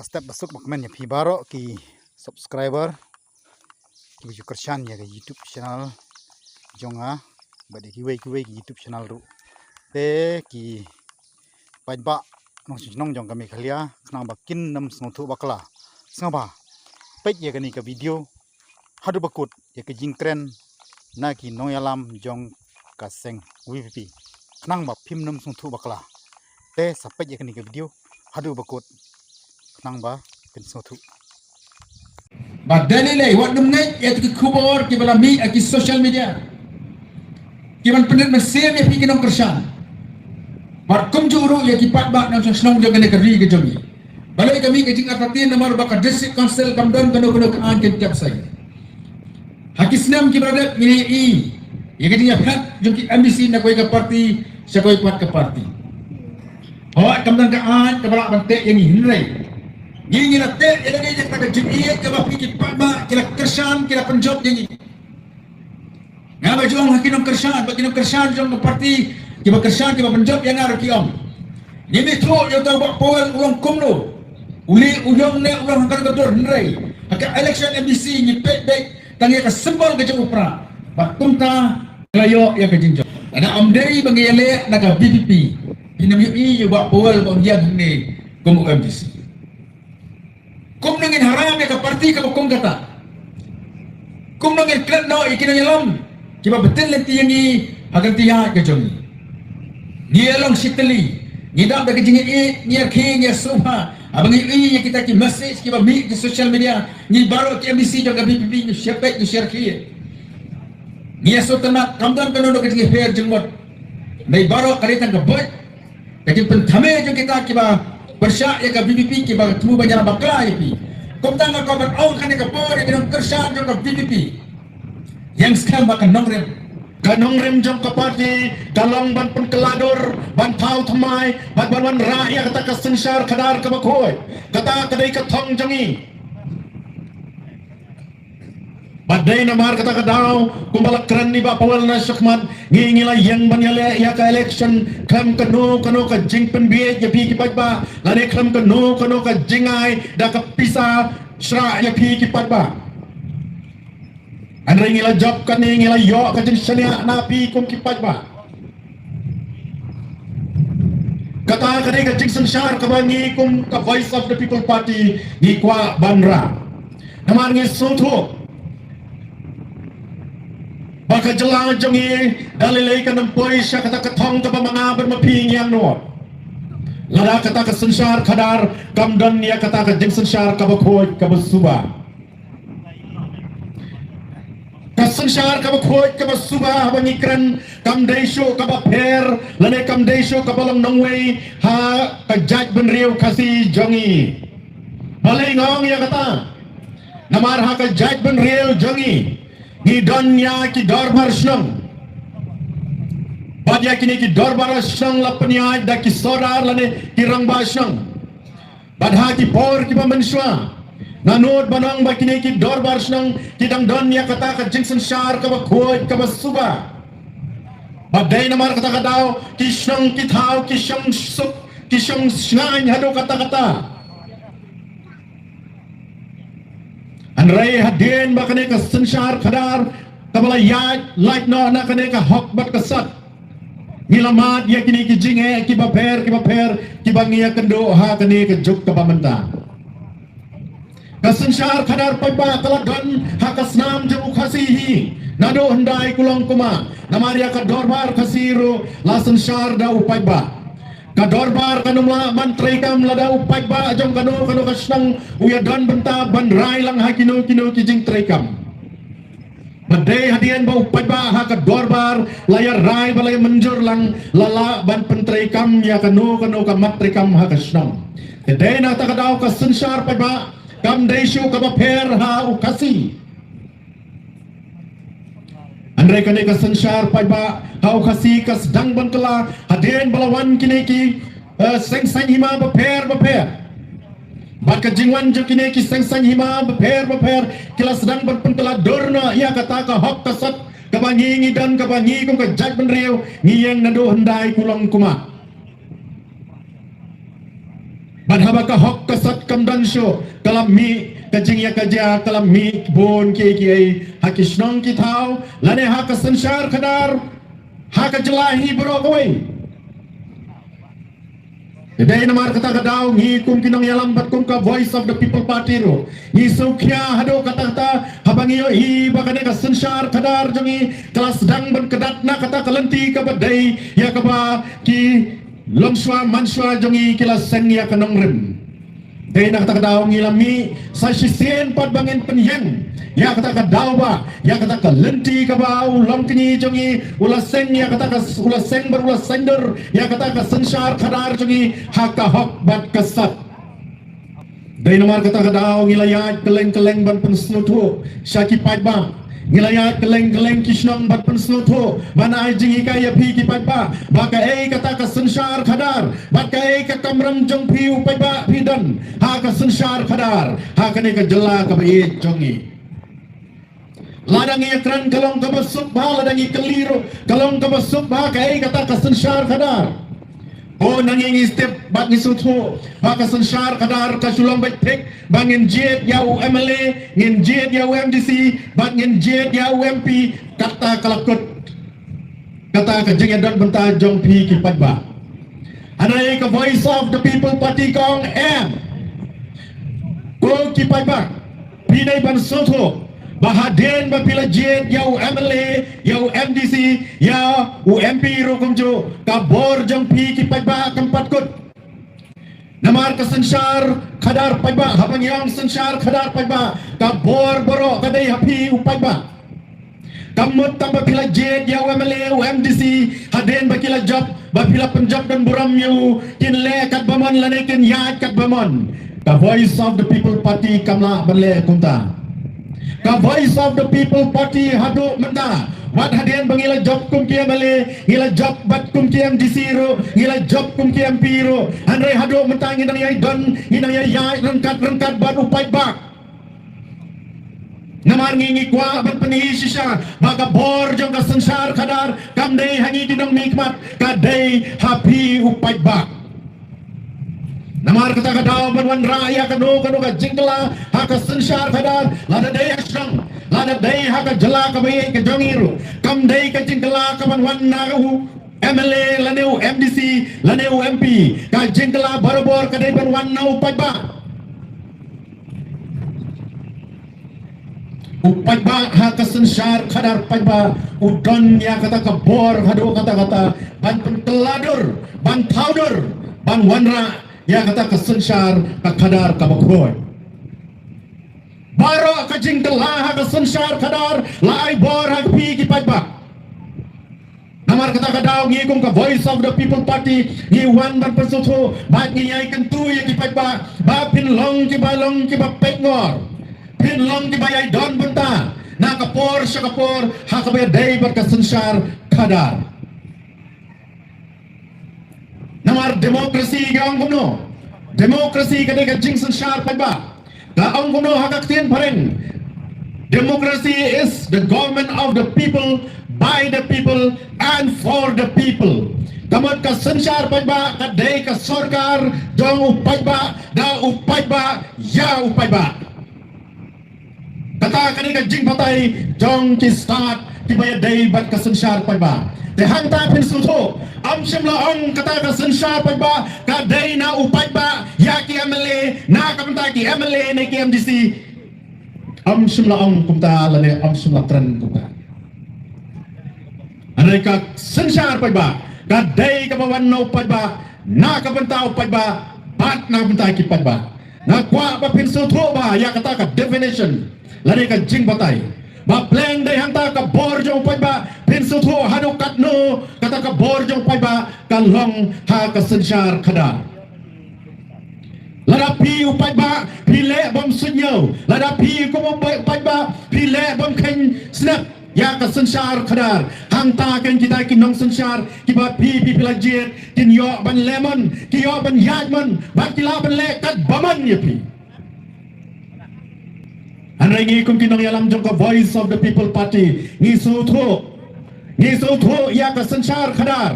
step besuk makmen ya pibaro ki subscriber ki biju kershan ya ke YouTube channel jonga bade ki we ki YouTube channel ru te ki ba nong jong kami khalia knang bakin nam snotu bakla sangba pek ya kani ka video hadu bakut ya ke jing tren na ki noyalam jong kaseng WPP knang ba phim nam snotu bakla te sapek ya kani ka video hadu bakut nang ba pensotu badalile wat nemngai ya tu kubor ki balami aki social media ki ban pendet mesir ya pi kinong kersan bar kum juru ya ki pat bak nang snong jo kene keri ke jomi balai kami ke jing apatin nomor bak district council kamdon kono kan ke tiap sai hakisnam ki berada ini i ya ke dia phat jo ki ambisi na koi ka parti sa koi pat ka parti awak kamdon ka an ka balak bantek yang hinrai Gini la te ila ni jak tak jemiye ke ba pikir paba kila kersan kila penjot gini. Nga ba jong hakinong kersan jong parti ke ba kersan ke ba penjot yang ar kiom. Ni metro yo tahu ba power ulang kumno. Uli ujong ne ulang hangkan kedor ndrai. Haka election MBC ni pek tangi ka sembol ke jong upra. Ba tumta klayo ya ke jinjo. Ada amdei bangele na ka BPP. Inam yo ba power bang dia ni kum MBC. Kum nangin haram ya ke parti ke kum kata. Kum nangin klan no ikin nyalam. Kiba betul lenti yang ni akan tiya ke jongi. Ni long siteli. Ni dak dak jingi ni king ya suha. Abang ini yang kita ki message kiba mi di social media. Ni baru ke MBC jaga BPP ni siapa tu share ki. Ni so tanat kamdan kanu ke jingi fair jengmot. Nei baru karitan ke boy. Tapi pentame jo kita kiba bersyak ya ke BPP ke bang temu banyak bakla ya pi. Kau tangga kau berong kan ke por ya dengan kersan jong ke BPP. Yang sekarang makan nongrem jong ke parti kalong ban pun keladur ban tau thamai ban rakyat kata ke sensar kadar ke bakoi kata kedai ke thong jongi. Badai namar kata kadau kumbala keren ni ba pawal na syakmat ngingila yang banyale ya ka election kam kanu ka jing penbiye ya pi ki ba lane kam kanu ka jingai da ka pisa sra ya pi ki ba andre ngila job kan ngila yo ka jing shania na pi kum ki ba kata kadai ka jing sensar ka bangi kum ka voice of the people party ni kwa banra namar ngi soto baka jelang jongi dalilai kanam poi sya kata ketong ke pamanga bermaping yang no lada kata ke sensar kadar kamdan ya kata ke jeng sensar ka bakoi ka basuba ka sensar ka bakoi ka basuba bangikran kam deisho ka baper lane kam deisho ka balang nongwei ha ka jaj benriu kasi jongi balai ngong ya kata namar ha ka jaj benriu jongi ni donya ki dorbar snong badya kini ki dorbar snong lapnya da ki sodar lane ki rangba snong badha ki por ki pamenswa nanod banang ba kini ki dorbar snong ki dang donya kata ka jingsen shar ka ba khoi ka ba suba badai namar kata ka daw ki snong ki thau ki shong suk ki shong sngan hado kata Andrai hadin bakane ka sensar kadar kabala yat light no na kane ka hok bat kasat nilamat ya kini ki jinge ki baper ki bangia kendo ha kane ka juk ka pamenta ka sensar kadar paiba kalagan ha kasnam jamu khasihi nado hendai kulong kuma namaria ka dorbar khasiru la sensar da upaiba ka dorbar kanumla mantri kam lada upai ba jong kanu kasnang uya dan benta ban rai lang ha kino ki jing trekam badai hadian ba upai ba ha ka dorbar layar rai balai menjur lang lala ban pentrekam ya kanu ka matrekam ha kasnang kedai na ta kadau ka sensar pai ba kam deishu ka ba pher ha ukasi Andai kane ka sensar pai ba hau khasi kas dang ban kala hadien balawan kine ki seng hima ba pher bat ka jingwan jo kine ki seng hima ba pher kila sedang ban kala dorna ya kata ka hok kasat ka bangi ngidan ka bangi kum ka jaj ban riu ngiyeng nado hendai kulong kuma Badhaba ka hok kasat kamdan syo kalami kajing ya kaja kalami bon ke hakishnong ki thau lane ha ka sanshar khadar ha ka jelahi bro koi Dai namar kata kadau ngi kum kinong yalam bat kum ka voice of the people party ro ngi sukya hado kata kata habangi yo hi bakane ka sanshar khadar jongi kelas dang ban kedat na kata kalenti ka badai ya ka ba ki longswa manswa jongi kelas seng ya kanong rim dai na kata kadau ngi lami sa sisen pat bangin penyeng ya kata kadau ba ya kata kalenti ka ba ulam kini jongi ulas seng ya kata ka ulas seng ber ulas sender ya kata ka sanshar khadar jongi haka hok bat kasat dai namar kata kadau ngi layat keleng-keleng ban pensnutu syaki pat ba Ngilayat keleng-keleng kishnong bat pensnutu mana jingi kaya pi ki pat ba baka kata ka sanshar khadar baka ka kamram jong pi upai ba pidan ha ka sanshar khadar ha kane ka jela ka ba jongi ladang ia kran kalong ka basuk ba ladang i keliru kalong ka basuk ba kata ka sanshar khadar oh nanging step bat ni sutu baka sanshar khadar ka sulang bat tek bangin jet ya UMLA ngin jet ya UMDC bat ngin jet ya UMP kata kalakut kata ka jengedan benta jong pi ki pat ba anai ka voice of the people party kong ko ki pat ba pinai ban sutu bahaden bapila jet ya UMLA ya UMDC ya UMP rokumjo kabor jong pi ki paiba kampat kut namar ka sanshar khadar paiba habang yang sanshar khadar paiba kabor boro kadai hapi upaiba kamut tamba pila jet ya UMLA UMDC haden bakila job bapila penjob dan buram yu kinle kat bamon lanekin ya kat bamon the voice of the people party kamla banle kunta ka voice of the people party hadu menta wat hadian bangila job kum ki male ngila job bat kum ki MDC ro ngila job kum ki MP ro andre hadu menta nginang yai don nginang yai rengkat bat upai bak namar ngingi kwa bat peni shisha maka bor jong ka sanshar khadar kam dei hangi dinong nikmat ka dei happy upai bak namar kata kadau banwan raya kanu ka jingla haka sanshar khadar lada dei ashrang lada dei haka jela ka bayi ka jongiru kam dei ka jingla ka banwan naru MLA laneu MDC laneu MP ka jingla barabor ka dei banwan nau paiba upaiba haka sanshar khadar paiba udon ya kata ka bor hadu kata ban penteladur ban powder ban wanra ya kata ka sanshar ka khadar ka bakroy baro ka jingla ka sanshar khadar lai bor ha pi ki paiba namar kata ka daw ngi kum ka voice of the people party ngi wan ban persuto bat ngi ai kan tu ya ki paiba ba pin long ki ba pengor pin long ki ba ai don benta na ka por sha ka por ha ka ba dei bat ka sanshar khadar namar demokrasi ga ang kuno demokrasi kadai ka jing sanshar paiba da ang kuno hakak tien pareng democracy is the government of the people by the people and for the people kamat ka sanshar paiba kadai ka sarkar jong upaiba da upaiba ya upaiba kata kadai ka jing patay jong ki start ki bayad dai bat ka sanshar paiba de hang ta pin suto am shimla ong kata ka sanshar paiba ka dai na upaiba ya ki MLA na kamta ki MLA ne ki MDC am shimla ong kumta lane am shimla tren kumta anai ka sanshar paiba ka dai ka bawan no paiba na kamta upaiba bat na kamta ki paiba na kwa ba pin suto ba ya kata ka definition lane ka jing patay ba pleng dai hanta ka bor jong pai ba pin sutu hanu katno kata ka bor jong pai ba ka long ha ka sanshar khadar lada pi upai ba pile bom sunyo lada pi ko pai ba pile bom khen snap ya ka sanshar khadar hanta kan kita kinong sanshar ki ba pi pila jet kin yo ban lemon ki yo ban yajman ba kila ban le kat baman ye pi anai ngi kum kinong yalam jong ka voice of the people party ngi sutu ya ka sanshar khadar